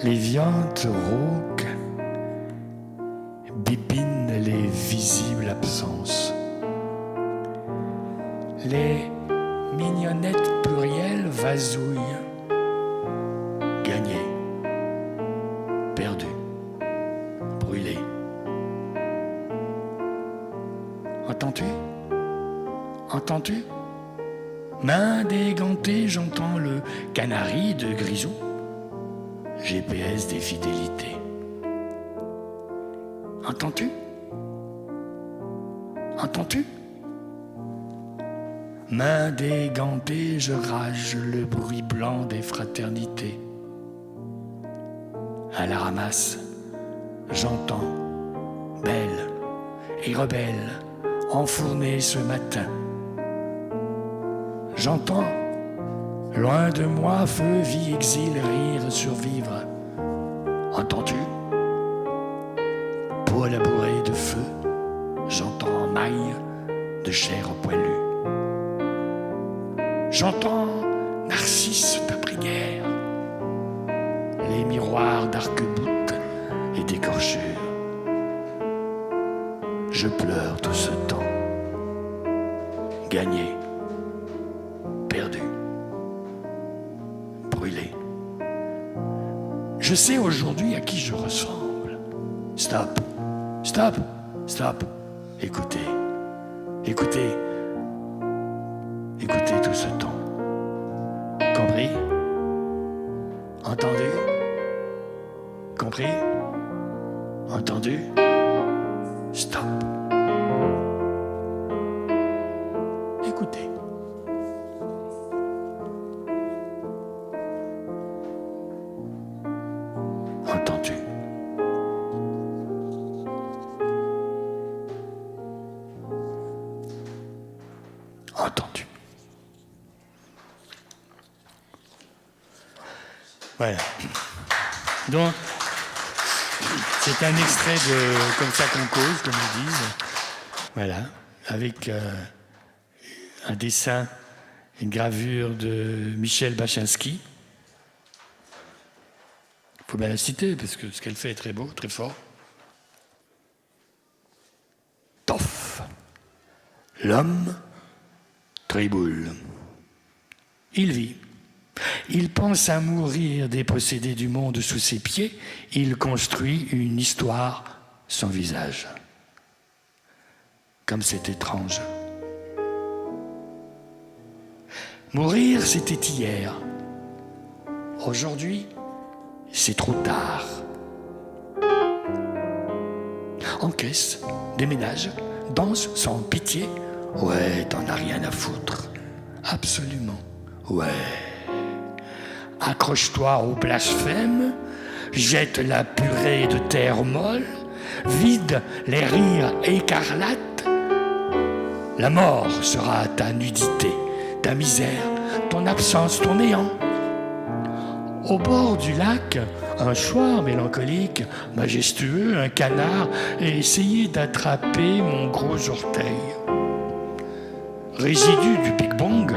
Les viandes rauques bibinent les visibles absences. Les mignonnettes plurielles vasouillent. Gagné, perdu, brûlé. Entends-tu? Entends-tu? Main dégantée, j'entends le canari de Grisou. GPS des fidélités. Entends-tu? Entends-tu? Main dégantée, je rage le bruit blanc des fraternités. À la ramasse, j'entends, belle et rebelle, enfournée ce matin. J'entends, loin de moi, feu, vie, exil, rire, survivre. Entends-tu? Peau labourée de feu, j'entends maille de chair poilue. J'entends Narcisse Papriguère, les miroirs d'arc-boute et d'écorchures. Je pleure tout ce temps, gagné, perdu, brûlé. Je sais aujourd'hui à qui je ressemble. Stop, stop, stop. Écoutez, écoutez, écoutez tout ce temps. Compris? Entendu? Compris? Entendu? Stop. Écoutez. Entendu? Entendu. Voilà. Donc, c'est un extrait de Comme ça qu'on cause, comme ils disent. Voilà. Avec un dessin, une gravure de Michel Baczynski. Il faut bien la citer, parce que ce qu'elle fait est très beau, très fort. Toff. L'homme triboule. Il vit. Il pense à mourir dépossédé du monde sous ses pieds. Il construit une histoire sans visage. Comme c'est étrange. Mourir, c'était hier. Aujourd'hui, c'est trop tard. Encaisse, déménage, danse sans pitié. Ouais, t'en as rien à foutre. Absolument, ouais. Accroche-toi au blasphème, jette la purée de terre molle, vide les rires écarlates. La mort sera ta nudité, ta misère, ton absence, ton néant. Au bord du lac, un soir mélancolique, majestueux, un canard a essayé d'attraper mon gros orteil. Résidu du Big Bang,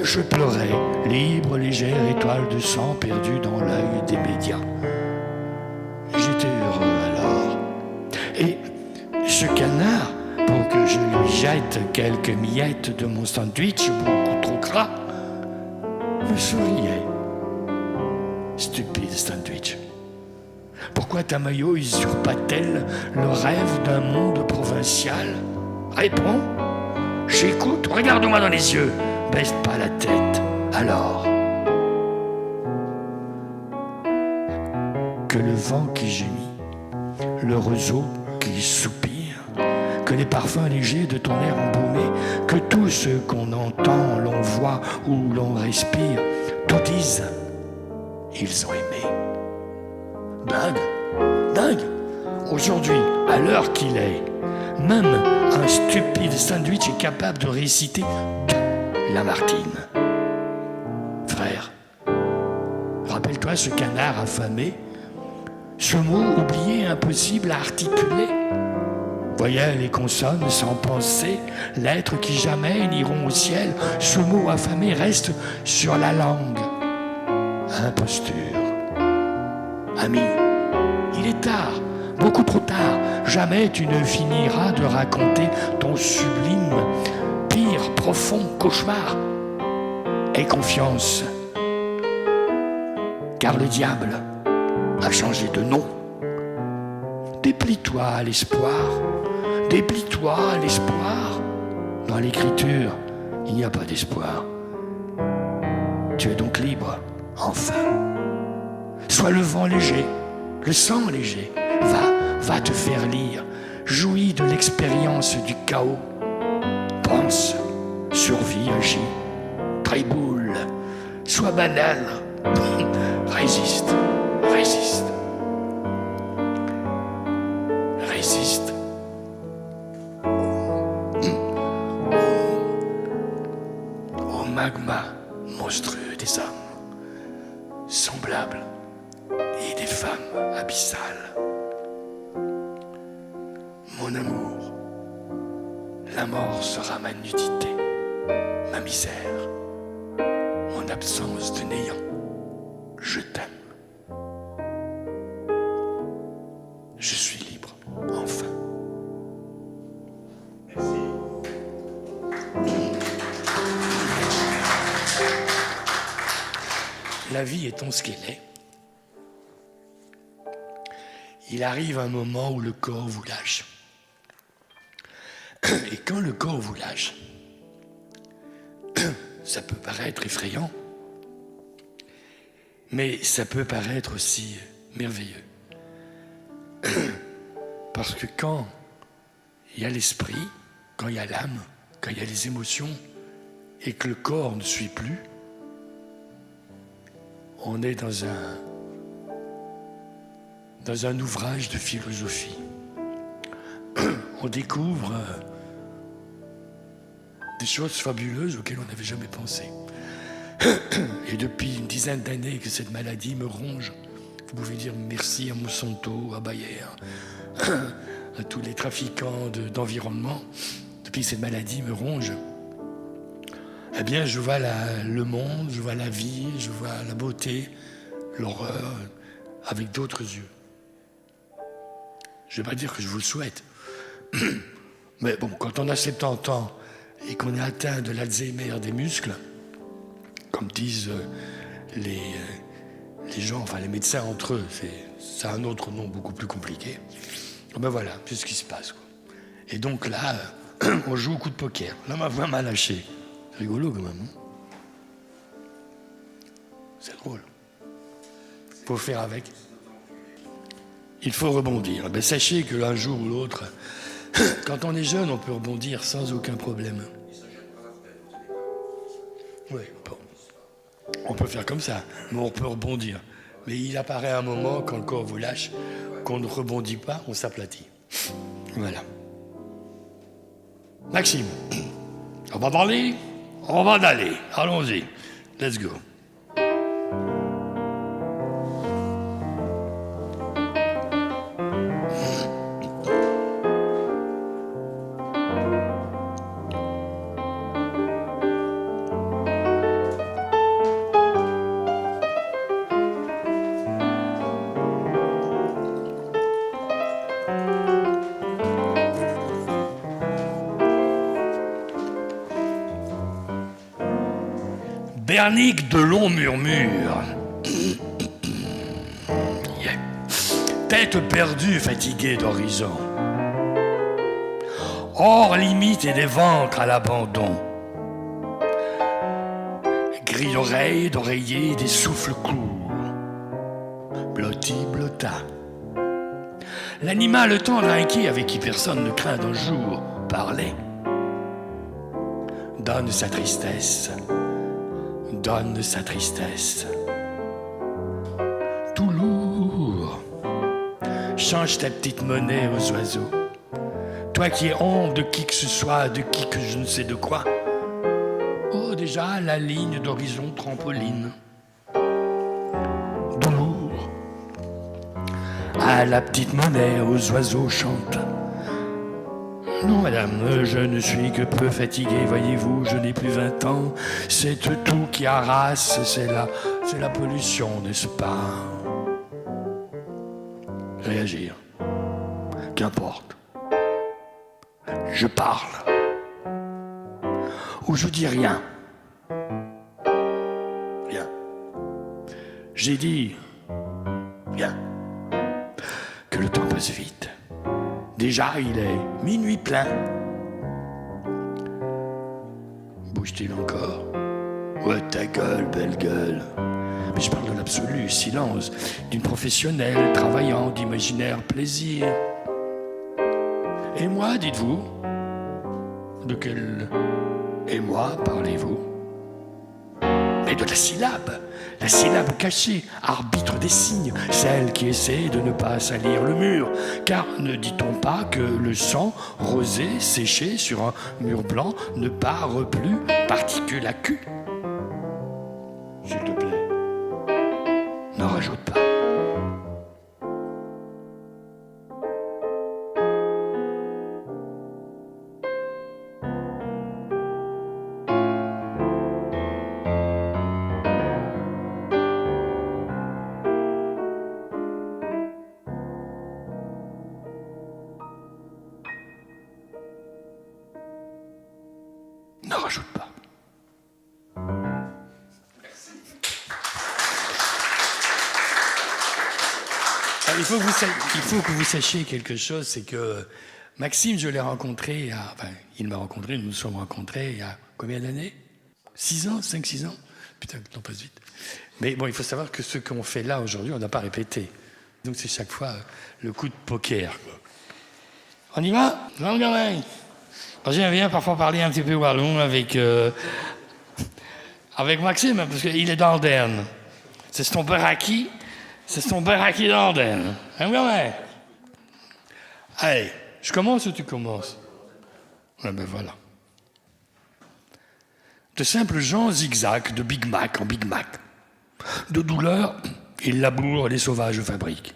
je pleurais, libre, légère étoile de sang perdue dans l'œil des médias. J'étais heureux alors. Et ce canard, pour que je lui jette quelques miettes de mon sandwich beaucoup trop gras, me souriait. Stupide sandwich. Pourquoi ta maillot usurpa-t-elle le rêve d'un monde provincial? Réponds. J'écoute, regarde-moi dans les yeux. Baisse pas la tête. Alors. Que le vent qui gémit, le roseau qui soupire, que les parfums légers de ton air embaumé, que tout ce qu'on entend, l'on voit ou l'on respire, tout disent, ils ont aimé. Dingue, dingue. Aujourd'hui, à l'heure qu'il est, même un stupide sandwich est capable de réciter Lamartine. Frère, rappelle-toi ce canard affamé, ce mot oublié, impossible à articuler. Voyelles et consonnes sans penser, lettres qui jamais n'iront au ciel, ce mot affamé reste sur la langue. Imposture. Ami, il est tard, beaucoup trop tard. Jamais tu ne finiras de raconter ton sublime, pire, profond cauchemar. Aie confiance, car le diable a changé de nom. Déplie-toi à l'espoir, déplie-toi à l'espoir. Dans l'écriture, il n'y a pas d'espoir. Tu es donc libre, enfin. Sois le vent léger, le sang léger. Va te faire lire. Jouis de l'expérience du chaos. Pense, survie, agis, tréboule, sois banal. Résiste, résiste. Résiste. Au magma monstrueux des hommes, semblables, et des femmes abyssales. Mon amour, la mort sera ma nudité, ma misère, mon absence de néant. Je t'aime. Je suis libre, enfin. Merci. La vie étant ce qu'elle est, il arrive un moment où le corps vous lâche. Et quand le corps vous lâche, ça peut paraître effrayant, mais ça peut paraître aussi merveilleux. Parce que quand il y a l'esprit, quand il y a l'âme, quand il y a les émotions, et que le corps ne suit plus, on est dans un ouvrage de philosophie. On découvre des choses fabuleuses auxquelles on n'avait jamais pensé. Et depuis une dizaine d'années que cette maladie me ronge, vous pouvez dire merci à Monsanto, à Bayer, à tous les trafiquants d'environnement. Depuis que cette maladie me ronge, eh bien je vois le monde, je vois la vie, je vois la beauté, l'horreur, avec d'autres yeux. Je ne vais pas dire que je vous le souhaite. Mais bon, quand on a 70 ans et qu'on est atteint de l'Alzheimer des muscles, comme disent les gens, enfin les médecins entre eux, c'est un autre nom beaucoup plus compliqué. Ben voilà, c'est ce qui se passe, quoi. Et donc là, on joue au coup de poker. Là, ma voix m'a lâché. C'est rigolo quand même. Hein, c'est drôle. Faut faire avec. Il faut rebondir. Ben, sachez que l'un jour ou l'autre, quand on est jeune, on peut rebondir sans aucun problème. Oui, bon. On peut faire comme ça, mais on peut rebondir. Mais il apparaît un moment, quand le corps vous lâche, qu'on ne rebondit pas, on s'aplatit. Voilà. Maxime, on va parler ? On va d'aller. Allons-y. Let's go. Bernique de longs murmures. Yeah. Tête perdue, fatiguée d'horizon. Hors limite et des ventres à l'abandon. Gris d'oreilles, d'oreillers, des souffles courts. Blotti, blotta. L'animal tendre inquiet avec qui personne ne craint d'un jour parler. Donne sa tristesse. Donne sa tristesse. Tout lourd. Change ta petite monnaie aux oiseaux. Toi qui es honte de qui que ce soit, de qui que je ne sais de quoi. Oh, déjà, la ligne d'horizon trampoline. Doulourd. Ah, la petite monnaie aux oiseaux chante. Non, madame, je ne suis que peu fatigué, voyez-vous, je n'ai plus 20 ans. C'est tout qui harasse, c'est la pollution, n'est-ce pas? réagir. Qu'importe. Je parle. Ou je dis rien. Rien. J'ai dit rien. Que le temps passe vite. Déjà, il est minuit plein. Bouge-t-il encore? Ouais, ta gueule, belle gueule. Mais je parle de l'absolu silence d'une professionnelle travaillant d'imaginaire plaisir. Et moi, dites-vous? De quel émoi parlez-vous? Mais de la syllabe cachée, arbitre des signes, celle qui essaie de ne pas salir le mur. Car ne dit-on pas que le sang rosé séché sur un mur blanc ne part plus particule à cul? S'il te plaît, n'en rajoute pas. N'en rajoute pas. Alors, il faut que vous sachiez quelque chose, c'est que Maxime, je l'ai rencontré, il m'a rencontré, nous nous sommes rencontrés il y a combien d'années? 6 ans, 5-6 ans? Putain, le temps passe vite. Mais bon, il faut savoir que ce qu'on fait là aujourd'hui, on n'a pas répété. Donc c'est chaque fois le coup de poker. On y va? Non, gamin. J'aime bien parfois parler un petit peu wallon avec Maxime, parce qu'il est d'Andenne. C'est son baraki d'Andenne. Hein, gamin? Allez, je commence ou tu commences? Ah ben voilà. De simples gens zigzags de Big Mac en Big Mac. De douleur, ils labourent les sauvages fabriques.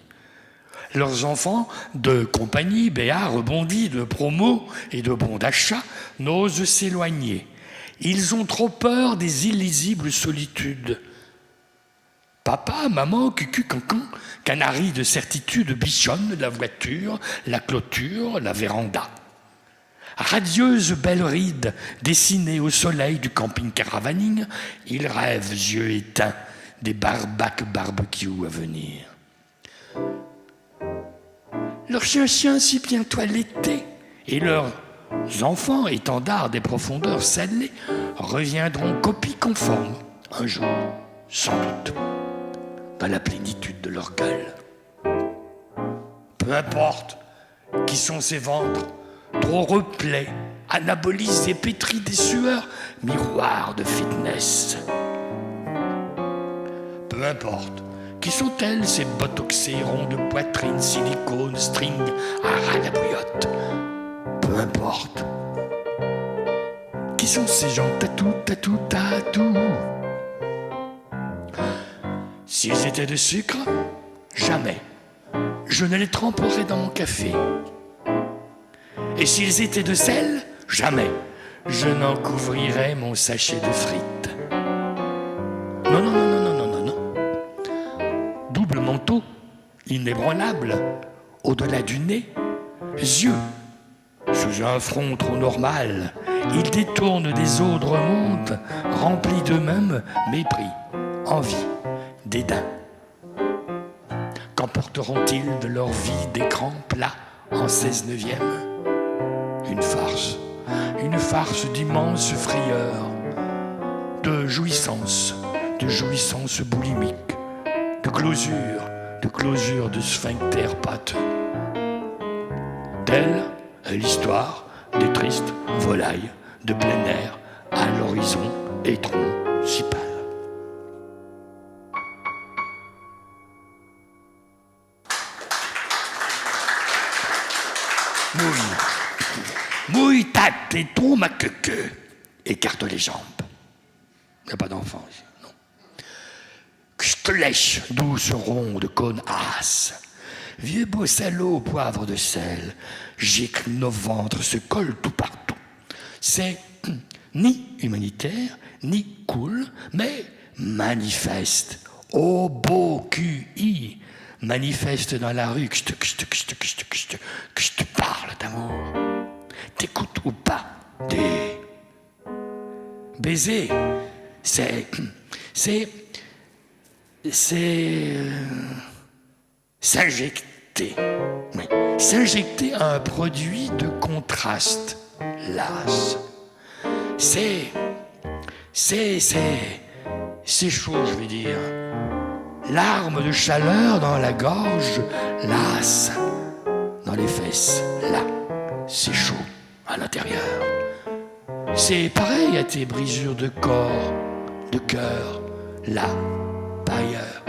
Leurs enfants de compagnie, béats, rebondis, de promos et de bons d'achat n'osent s'éloigner. Ils ont trop peur des illisibles solitudes. Papa, maman, cucu, cancan, canaris de certitude bichonnent la voiture, la clôture, la véranda. Radieuse belle ride dessinée au soleil du camping caravaning, ils rêvent, yeux éteints, des barbaques barbecue à venir. Leurs chiens si bien toilettés et leurs enfants, étendards des profondeurs salées, reviendront copie conforme un jour, sans doute, dans la plénitude de leur gueule. Peu importe qui sont ces ventres, trop replets, anabolisés, pétris des sueurs, miroirs de fitness. Peu importe, qui sont-elles ces botoxés ronds de poitrine, silicone, string, à ras la bouillotte? Peu importe. Qui sont ces gens tatou? S'ils étaient de sucre, jamais. Je ne les tremperais dans mon café. Et s'ils étaient de sel, jamais. Je n'en couvrirais mon sachet de frites. Non. Double manteau, inébranlable, au-delà du nez, yeux, sous un front trop normal, ils détournent des eaux de remonte, remplis d'eux-mêmes, mépris, envie, dédain. Qu'emporteront-ils de leur vie d'écran plat en 16/9? Une farce d'immense frayeur, de jouissance boulimique, de closure de sphincter pâteux. Telle est l'histoire des tristes volailles de plein air à l'horizon étron si pâle. Mouille ta téton, ma queue, écarte les jambes. Il n'y a pas d'enfant ici, non. Que je te lèche, douce ronde cône as. Vieux beau salaud au poivre de sel, gicle nos ventres, se colle tout partout. C'est ni humanitaire, ni cool, mais manifeste. Au beau QI, manifeste dans la rue que je te parle d'amour. T'écoutes ou pas? Des baisers, c'est s'injecter. Oui. S'injecter un produit de contraste. Las. C'est chaud, je veux dire. Larmes de chaleur dans la gorge, las. Dans les fesses, là. C'est chaud à l'intérieur. C'est pareil à tes brisures de corps, de cœur, là, pas ailleurs.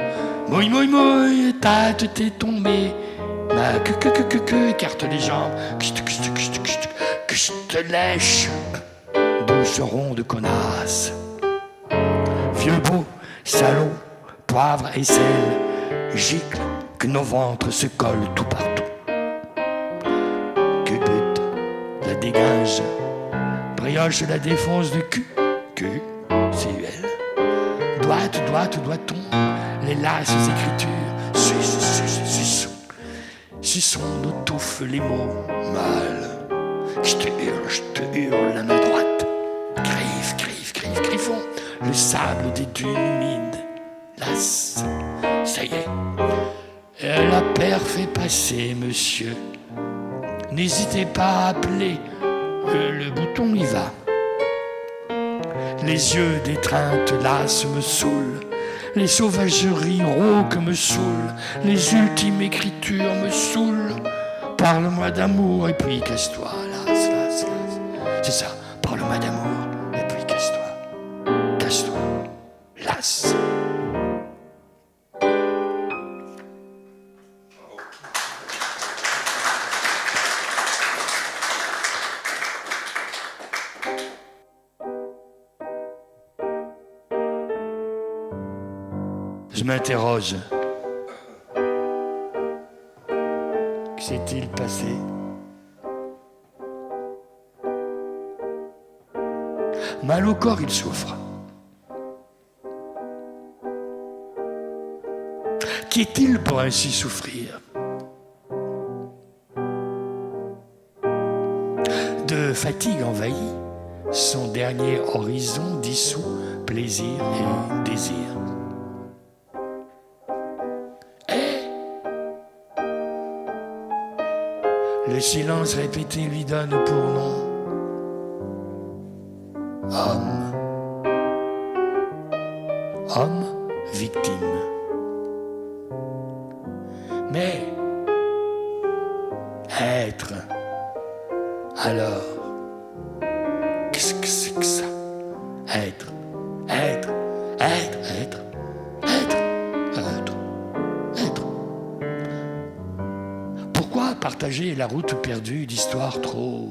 Mouille, mouille, mouille, tâte, t'es tombée. Ma que, écarte les jambes, que je te lèche. Douce ronde connasse. Vieux beau, salaud, poivre et sel, gicle que nos ventres se collent tout partout. Culbute, la dégage, brioche la défonce de cul, C-U-L. Doit-on, les lasses écritures, suçons nos touffes les mots, mal. Je te hurle la main droite, griffons le sable des dunes humides, las, ça y est, la perf est passée, monsieur. N'hésitez pas à appeler, le bouton y va. Les yeux d'étreinte lasses me saoulent, les sauvageries rauques me saoulent, les ultimes écritures me saoulent. Parle-moi d'amour et puis casse-toi, las. C'est ça, parle-moi d'amour et puis casse-toi, las. Je m'interroge. Que s'est-il passé? Mal au corps, il souffre. Qu'est-il pour ainsi souffrir? De fatigue envahie, son dernier horizon dissout plaisir et désir. Le silence répété lui donne pour nom homme victime. Mais être, alors, qu'est-ce que c'est que ça? Être. Pourquoi partager la route perdue d'histoires trop...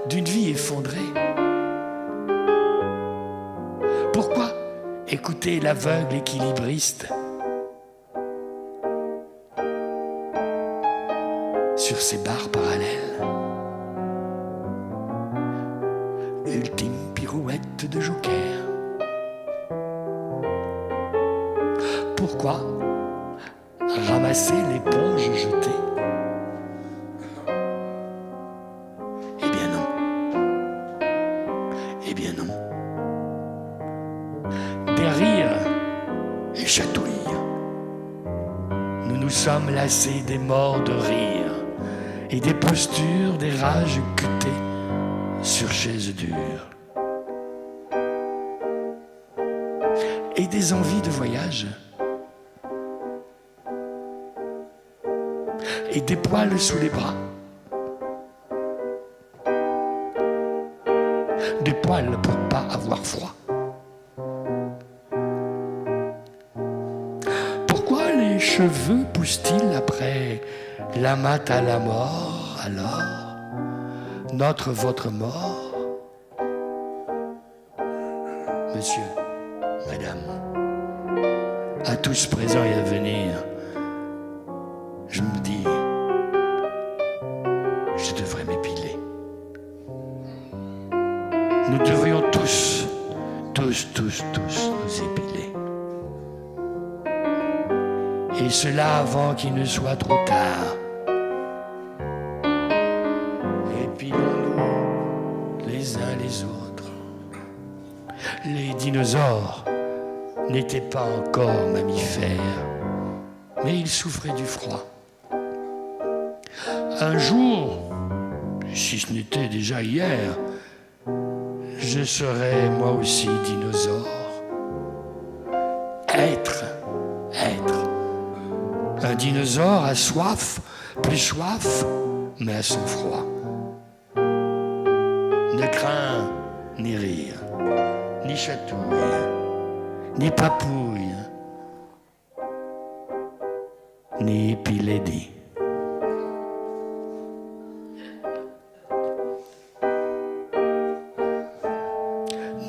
d'une vie effondrée? Pourquoi écouter l'aveugle équilibriste sur ses barres parallèles? Ultime pirouette de joker. Pourquoi ramasser l'éponge jetée? Eh bien non. Des rires et chatouilles. Nous nous sommes lassés des morts de rire et des postures, des rages cutées sur chaises dures. Et des envies de voyage. Et des poils sous les bras. Des poils pour pas avoir froid. Pourquoi les cheveux poussent-ils après la mat à la mort? Alors, votre mort? Monsieur, madame, à tous présents et à venir, je me dis, je devrais m'épiler. Nous devrions tous nous épiler. cela avant qu'il ne soit trop tard. Épilons-nous les uns les autres. Les dinosaures n'étaient pas encore mammifères, mais ils souffraient du froid. Un jour, si ce n'était déjà hier, je serai moi aussi dinosaure. Être. Un dinosaure a soif, plus soif, mais à son froid. Ne crains ni rire, ni chatouille, ni papouille, ni piledi.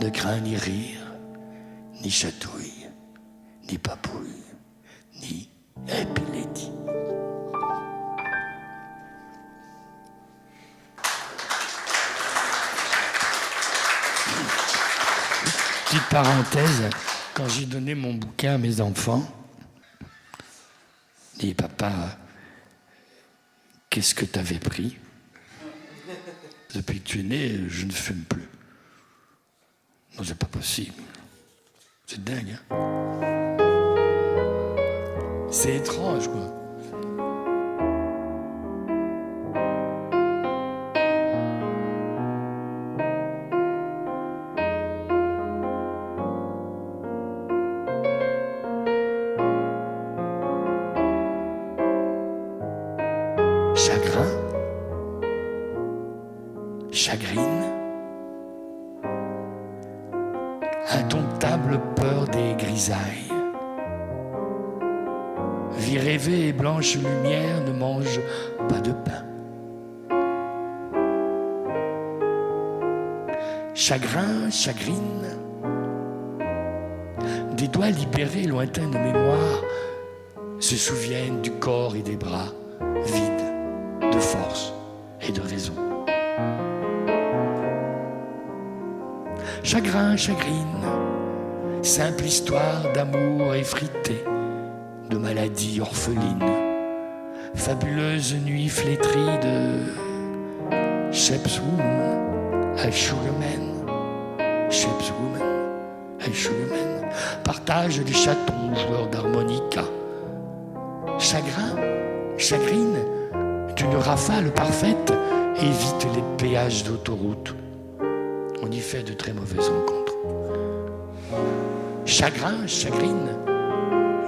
Ne crains ni rire, ni chatouille, ni papouille, ni épiledi. Petite parenthèse, quand j'ai donné mon bouquin à mes enfants, je dis, papa, qu'est-ce que t'avais pris? Depuis que tu es né, je ne fume plus. Non, c'est pas possible. C'est dingue, hein? C'est étrange, quoi. Chagrin, chagrine, indomptable peur des grisailles. Vie rêvée et blanche lumière ne mange pas de pain. Chagrin, chagrine, des doigts libérés lointains de mémoire se souviennent du corps et des bras vides de force et de raison. Chagrin, chagrine, simple histoire d'amour effrité, de maladie orpheline, fabuleuse nuit flétrie de Shep's Woman, a Sugarman, Shep's Woman, a Sugarman, partage des chatons joueurs d'harmonica. Chagrin, chagrine, d'une rafale parfaite, évite les péages d'autoroute. On y fait de très mauvaises rencontres. Chagrin, chagrine,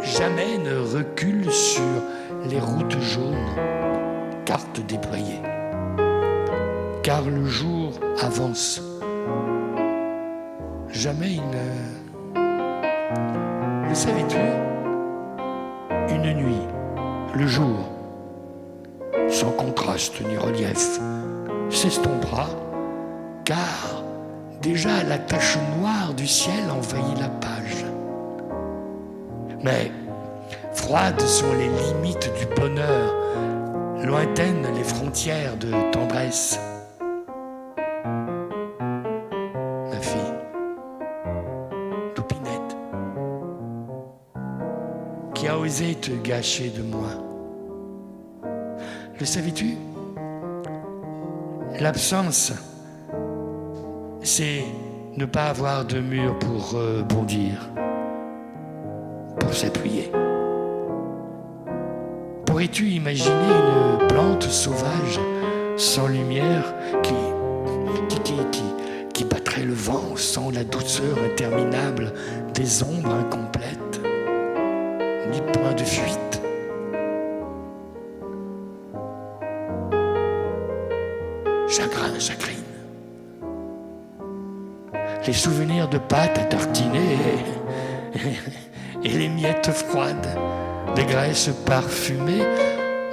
jamais ne recule sur les routes jaunes, carte déployée. Car le jour avance. Jamais il ne... Le savais-tu? Une nuit, le jour, sans contraste ni relief, s'estompera, car déjà la tache noire du ciel envahit la page. Mais froides sont les limites du bonheur, lointaines les frontières de tendresse. Ma fille, Loupinette, qui a osé te gâcher de moi. Le savais-tu? L'absence, c'est ne pas avoir de mur pour rebondir, pour s'appuyer. Pourrais-tu imaginer une plante sauvage, sans lumière, qui battrait le vent sans la douceur interminable des ombres incomplètes, ni point de fuite? Chagrin, chagrine. Les souvenirs de pâtes à tartiner et les miettes froides des graisses parfumées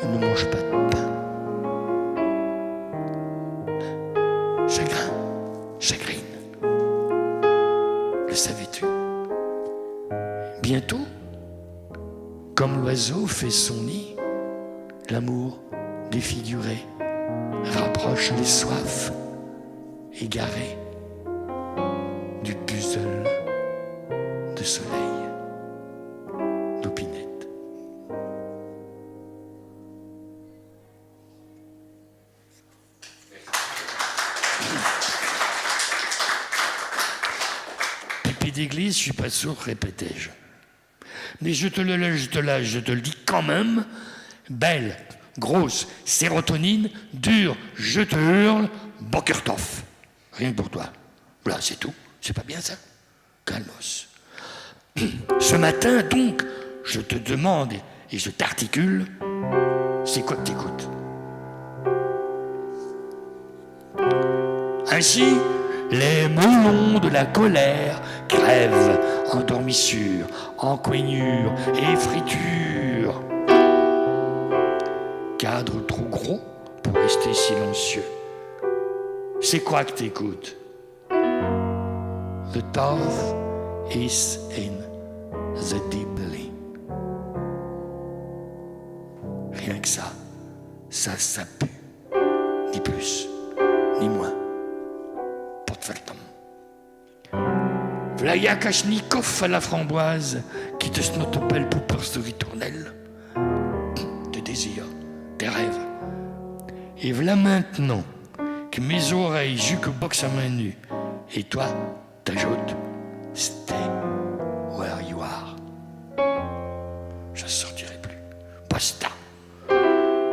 ne mangent pas de pain. Chagrin, chagrine. Le savais-tu? Bientôt, comme l'oiseau fait son nid, l'amour défiguré rapproche les soifs égarées du puzzle de soleil d'Opinette. pied d'église, je suis pas sourd, répétai-je. Mais je te le dis quand même, belle, grosse, sérotonine, dure, je te hurle, Bokertov. Rien que pour toi. Voilà, c'est tout. C'est pas bien ça? Calmos. Ce matin, donc, je te demande et je t'articule, c'est quoi que t'écoutes? Ainsi, les melons de la colère crèvent en dormissure, en coignure et friture. Cadre trop gros pour rester silencieux. C'est quoi que t'écoutes? The dove is in the deep belly. Rien que ça pue. Ni plus, ni moins. Porte-faltam. Vlaya Kachnikov à la framboise, qui te snotopelle pour peur de ritournelle. Tes désirs, tes rêves. Et voilà maintenant que mes oreilles jouent que boxe à main nue. Et toi, t'ajoutes, stay where you are. Je ne sortirai plus. Basta.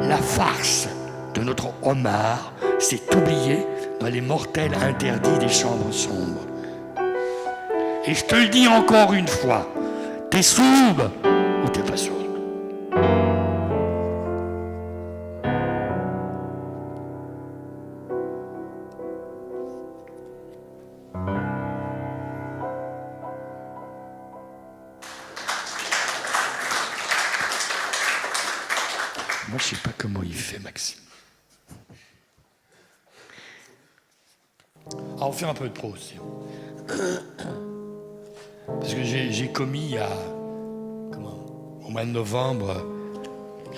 La farce de notre homard s'est oubliée dans les mortels interdits des chambres sombres. Et je te le dis encore une fois, t'es sourde ou t'es pas sourde? Moi, je sais pas comment il fait, Maxime. Ah, on fait un peu de prose. Parce que j'ai commis au mois de novembre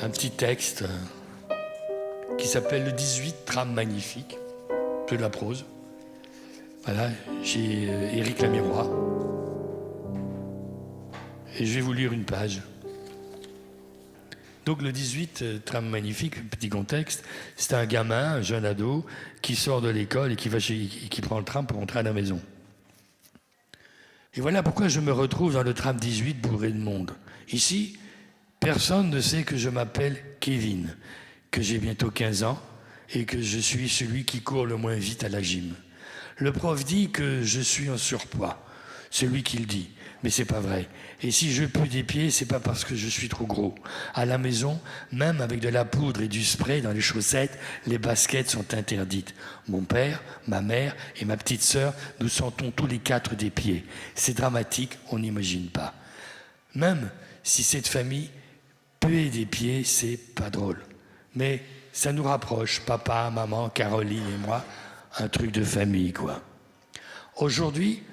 un petit texte qui s'appelle Le 18 Trame magnifique. C'est de la prose. Voilà, j'ai Éric Lamirois. Et je vais vous lire une page. Donc le 18, Trame magnifique, petit contexte, c'est un gamin, un jeune ado, qui sort de l'école et qui prend le tram pour rentrer à la maison. Et voilà pourquoi je me retrouve dans le tram 18 bourré de monde. Ici, personne ne sait que je m'appelle Kevin, que j'ai bientôt 15 ans et que je suis celui qui court le moins vite à la gym. Le prof dit que je suis en surpoids. C'est lui qui le dit. Mais c'est pas vrai. Et si je pue des pieds, c'est pas parce que je suis trop gros. À la maison, même avec de la poudre et du spray dans les chaussettes, les baskets sont interdites. Mon père, ma mère et ma petite sœur, nous sentons tous les 4 des pieds. C'est dramatique, on n'imagine pas. Même si cette famille, puer des pieds, c'est pas drôle. Mais ça nous rapproche, papa, maman, Caroline et moi, un truc de famille, quoi. Aujourd'hui,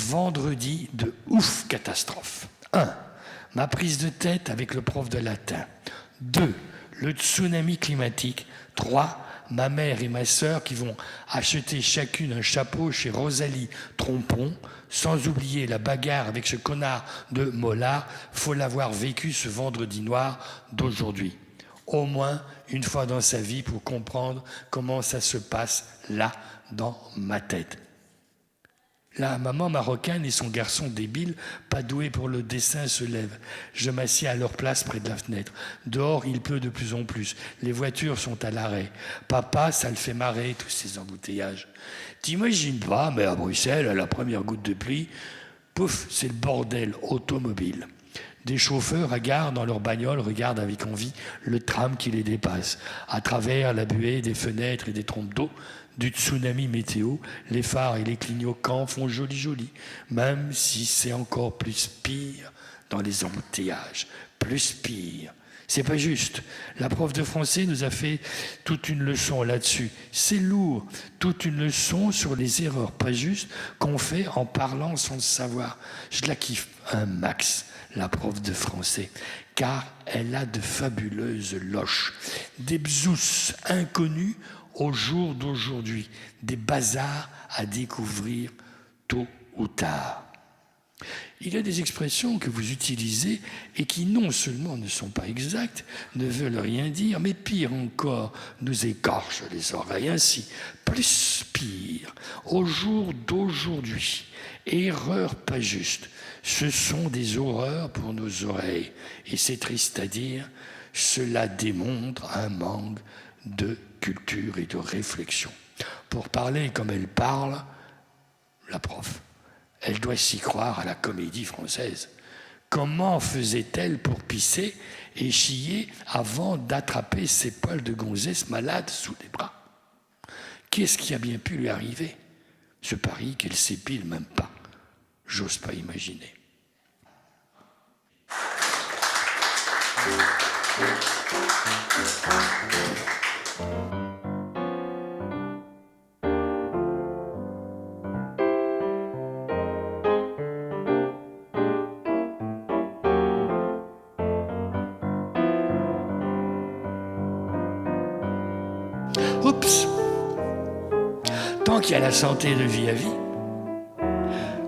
vendredi de ouf catastrophe. 1. Ma prise de tête avec le prof de latin. 2. Le tsunami climatique. 3. Ma mère et ma sœur qui vont acheter chacune un chapeau chez Rosalie Trompon, sans oublier la bagarre avec ce connard de Mollard. Faut l'avoir vécu ce vendredi noir d'aujourd'hui. Au moins une fois dans sa vie pour comprendre comment ça se passe là dans ma tête. La maman marocaine et son garçon débile, pas doué pour le dessin, se lèvent. Je m'assieds à leur place près de la fenêtre. Dehors, il pleut de plus en plus. Les voitures sont à l'arrêt. Papa, ça le fait marrer, tous ces embouteillages. T'imagines pas, mais à Bruxelles, à la première goutte de pluie, pouf, c'est le bordel automobile. Des chauffeurs à gare dans leur bagnole regardent avec envie le tram qui les dépasse. À travers la buée des fenêtres et des trompes d'eau, du tsunami météo, les phares et les clignotants font joli, même si c'est encore plus pire dans les embouteillages. Plus pire. C'est pas juste. La prof de français nous a fait toute une leçon là-dessus. C'est lourd. Toute une leçon sur les erreurs pas justes qu'on fait en parlant sans le savoir. Je la kiffe un max, la prof de français, car elle a de fabuleuses loches. Des bzous inconnus au jour d'aujourd'hui, des bazars à découvrir tôt ou tard. Il y a des expressions que vous utilisez et qui non seulement ne sont pas exactes, ne veulent rien dire, mais pire encore, nous écorchent les oreilles. Ainsi, plus pire, au jour d'aujourd'hui, erreur pas juste, ce sont des horreurs pour nos oreilles. Et c'est triste à dire, cela démontre un manque de culture et de réflexion. Pour parler comme elle parle, la prof, elle doit s'y croire à la Comédie Française. Comment faisait-elle pour pisser et chier avant d'attraper ses poils de gonzesse malade sous les bras? Qu'est-ce qui a bien pu lui arriver? Je parie qu'elle s'épile même pas. J'ose pas imaginer. Oups! Tant qu'il y a la santé de vie à vie,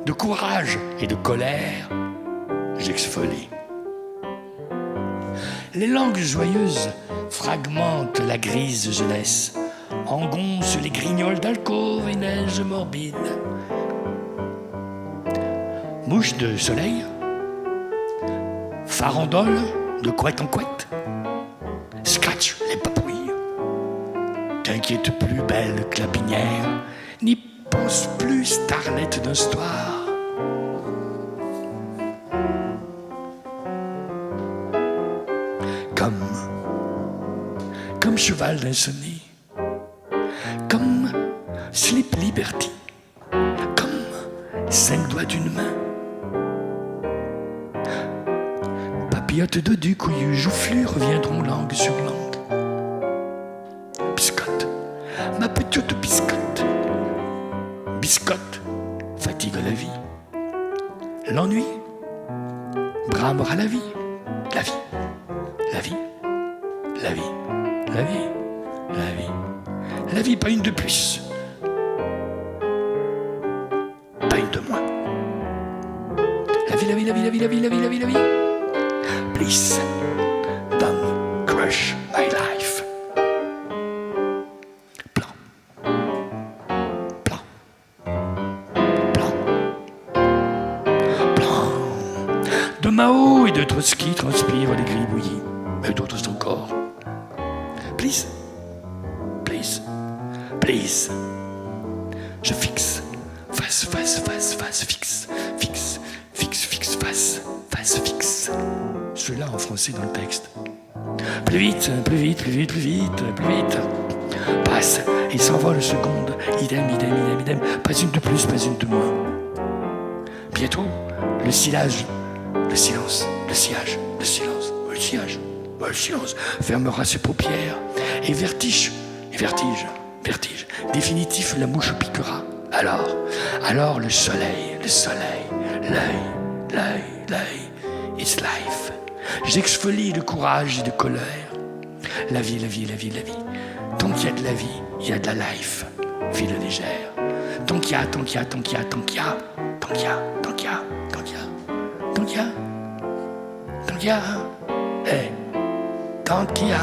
de courage et de colère, j'exfolie. Les langues joyeuses fragmentent la grise jeunesse, engoncent les grignols d'alcôve et neige morbide. Mouche de soleil, farandole de couette en couette, scratch les papouilles. T'inquiète plus, belle clapinière, n'y pense plus, starlette d'un soir. Comme cheval d'insomnie, comme slip liberty, comme 5 doigts d'une main. Papillote dodu, couillu, joufflu reviendront langue sur langue. Biscotte, ma petite biscotte. Biscotte, fatigue à la vie. L'ennui, bramera la vie. La vie, la vie, la vie, la vie, la vie. La vie, pas une de plus. Pas une de moins. La vie, la vie, la vie, la vie, la vie, la vie, la vie, la vie. Please, don't crush my life. Plan. Plan. Plan. Plan. De Mao et de Trotsky transpirent les gribouillis, et d'autres encore. Please. Please. Please. Je fixe. Face, face, face, face, fixe. Fixe, fixe, fixe, face, face, fixe. Celui-là en français dans le texte. Plus vite, plus vite, plus vite, plus vite, plus vite. Passe et s'envole seconde. Idem, idem, idem, idem. Pas une de plus, pas une de moins. Bientôt, le silage, le silence, le sillage, le silence, le sillage, le silence fermera ses paupières et vertige, vertige, vertige. Définitif, la mouche piquera. Alors le soleil, l'œil, l'œil, l'œil, it's life. J'exfolie de courage et de colère. La vie, la vie, la vie, la vie. Tant qu'il y a de la vie, il y a de la life. Ville légère. Tant qu'il y a, tant qu'il y a, tant qu'il y a, tant qu'il y a, tant qu'il y a, tant qu'il y a, tant qu'il y a, tant qu'il y a, tant qu'il y a, hey, tant qu'il y a,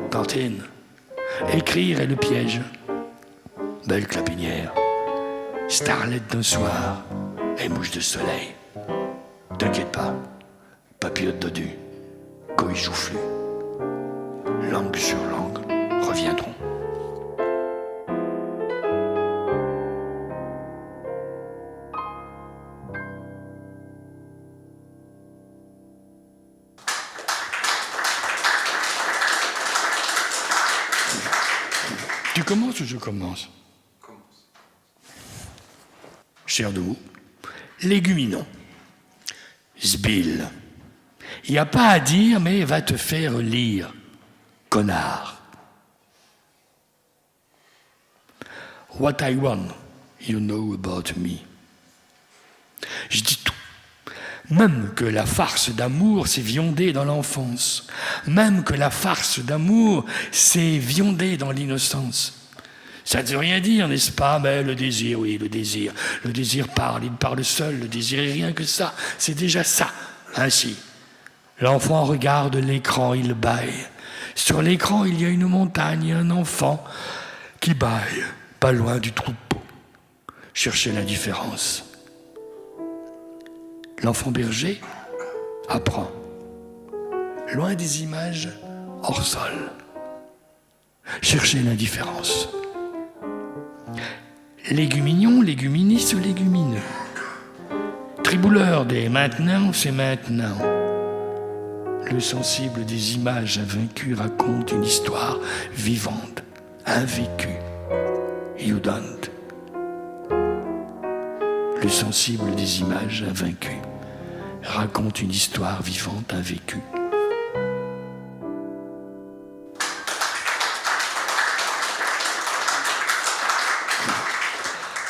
tantine. Écrire est le piège. Belle clapinière, starlette d'un soir et mouche de soleil. T'inquiète pas, papillote dodu, couille joufflu, langue sur langue reviendront. Tu commences ou je commence? Cher de vous, léguminons. Sbile. Il n'y a pas à dire, mais va te faire lire, connard. What I want, you know about me. Je dis tout. Même que la farce d'amour s'est viandée dans l'enfance. Même que la farce d'amour s'est viandée dans l'innocence. Ça ne veut rien dire, n'est-ce pas? Mais le désir, oui, le désir. Le désir parle, il parle seul, le désir est rien que ça. C'est déjà ça. Ainsi, l'enfant regarde l'écran, il bâille. Sur l'écran, il y a une montagne et un enfant qui bâille, pas loin du troupeau. Cherchez l'indifférence. L'enfant berger apprend, loin des images hors sol. Cherchez l'indifférence. Légumignon, léguministe, légumineux. Tribouleur des maintenant, c'est maintenant. Le sensible des images invaincues raconte une histoire vivante, invécue. You don't. Le sensible des images invaincues raconte une histoire vivante, invécue.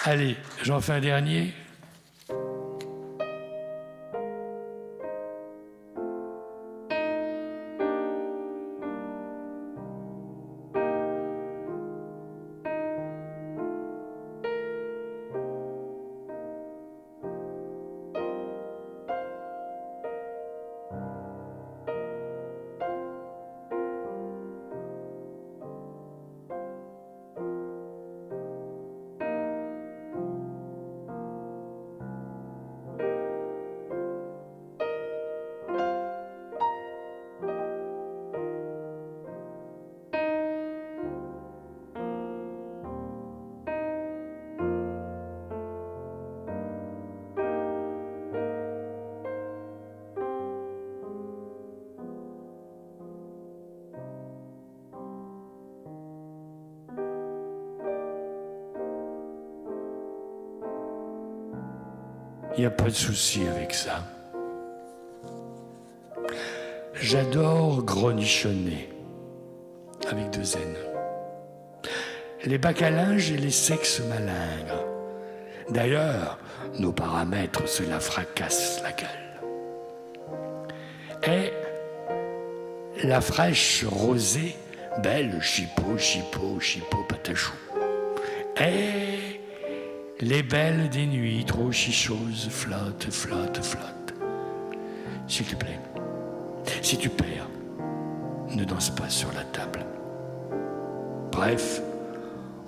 Allez, j'en fais un dernier. Il n'y a pas de souci avec ça. J'adore grenichonner, avec 2 N. Les bacs à linge et les sexes malingres. D'ailleurs, nos paramètres, cela fracasse la gueule. Et la fraîche rosée, belle, chipot, chipot, chipot, patachou. Et les belles des nuits, trop chichoses, flotte, flotte, flotte. S'il te plaît, si tu perds, ne danse pas sur la table. Bref,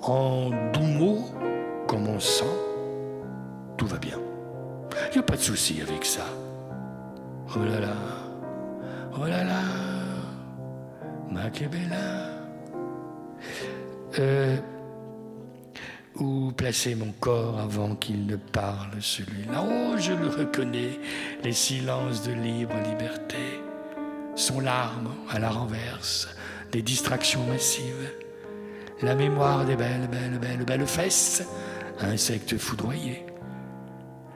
en doux mots, comme on sent, tout va bien. Il n'y a pas de souci avec ça. Oh là là, oh là là, ma que bella. Où placer mon corps avant qu'il ne parle, celui-là? Oh, je le reconnais, les silences de libre liberté. Son larme à la renverse, des distractions massives. La mémoire des belles, belles, belles, belles fesses, insectes foudroyés.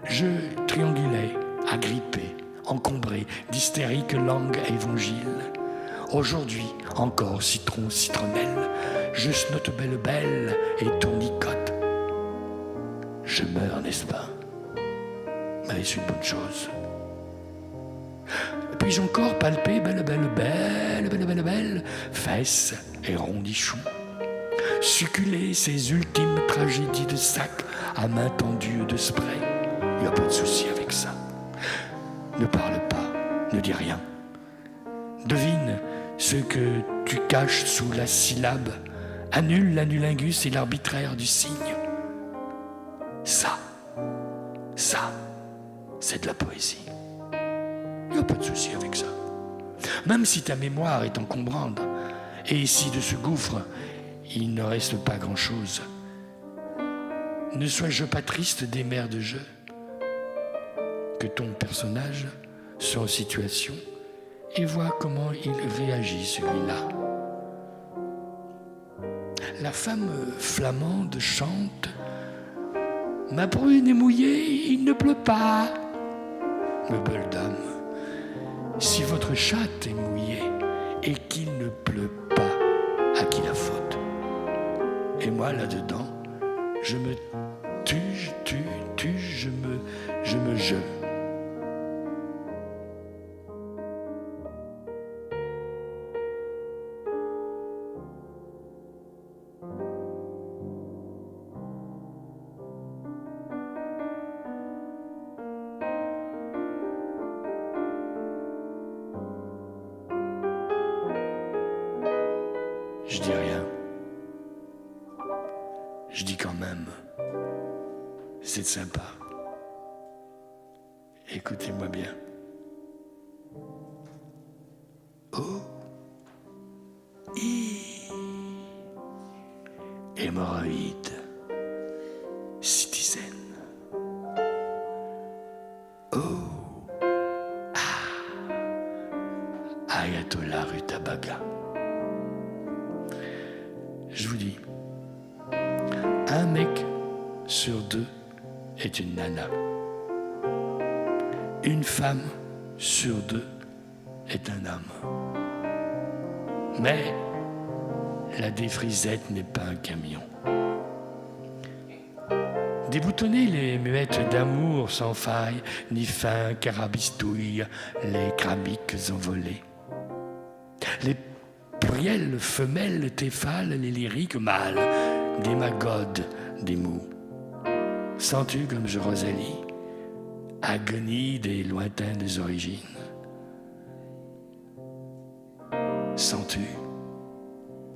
Je triangulais, agrippé, encombré d'hystériques langues évangile. Aujourd'hui, encore citron, citronnelle, je snotte belle, belle et tournicote. Je meurs, n'est-ce pas? Mais c'est une bonne chose. Puis-je encore palper belle, belle, belle, belle, belle, belle, fesses et rondichons, succuler ces ultimes tragédies de sac à main tendue de spray? Il n'y a pas de souci avec ça. Ne parle pas, ne dis rien. Devine ce que tu caches sous la syllabe. Annule l'anulingus et l'arbitraire du signe. Ça, c'est de la poésie. Il n'y a pas de souci avec ça. Même si ta mémoire est encombrante, et si de ce gouffre, il ne reste pas grand-chose, ne sois-je pas triste des mers de jeu? Que ton personnage soit en situation et vois comment il réagit, celui-là. La femme flamande chante « Ma brune est mouillée, il ne pleut pas ». Mais belle dame, si votre chatte est mouillée et qu'il ne pleut pas, à qui la faute? Et moi, là-dedans, je me tue, je me jeune. Je dis rien. Je dis quand même, c'est sympa. Écoutez-moi bien. Oh, hémorroïde, citizen. Oh, Ayatollah Rutabaga. Je vous dis, un mec sur deux est une nana. Une femme sur deux est un homme. Mais la défrisette n'est pas un camion. Déboutonner les muettes d'amour sans faille, ni fin carabistouille, les cramiques envolées. Les pluriels femelles téphales, les lyriques mâles, des magodes, des mous. Sens-tu comme je Rosalie, agonie des lointaines origines? Sens-tu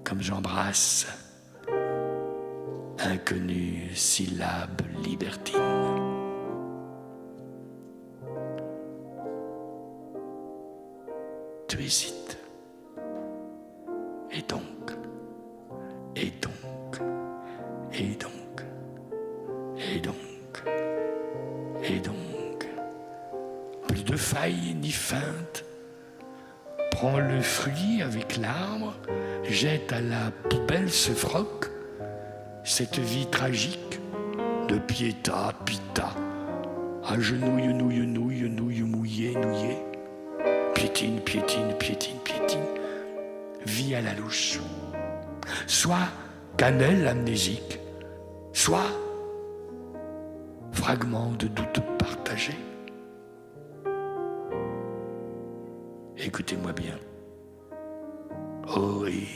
comme j'embrasse inconnue syllabe libertine? Tu hésites. Et donc, et donc, et donc, et donc, et donc, plus de faille ni feinte. Prends le fruit avec l'arbre, jette à la poubelle ce froc, cette vie tragique de piéta, pita, à genouille, nouille, nouille, nouille, mouillé, nouillé, piétine, piétine, piétine, piétine, vie à la louche, soit cannelle amnésique, soit fragment de doute partagé. Écoutez-moi bien. Oh oui,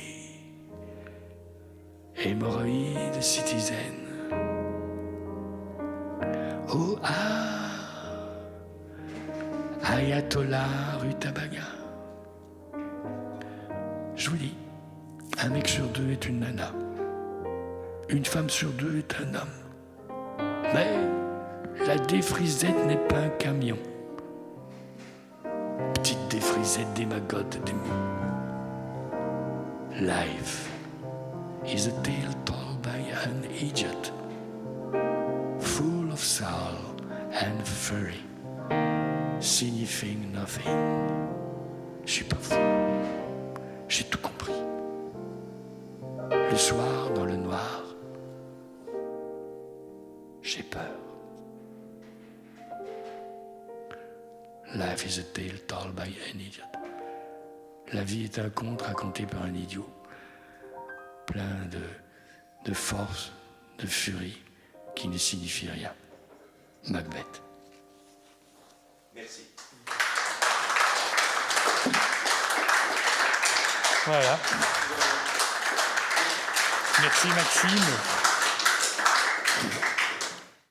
hémorroïde citizen. Oh Ayatollah Rutabaga. Je vous dis, un mec sur deux est une nana. Une femme sur deux est un homme. Mais la défrisette n'est pas un camion. Petite défrisette démagode des mots. Life is a tale told by an idiot, full of soul and fury, signifying nothing. Je suis pas fou. J'ai tout compris. Le soir, dans le noir, j'ai peur. Life is a tale told by an idiot. La vie est un conte raconté par un idiot, plein de force, de furie, qui ne signifie rien. Macbeth. Merci. Voilà. Merci Maxime.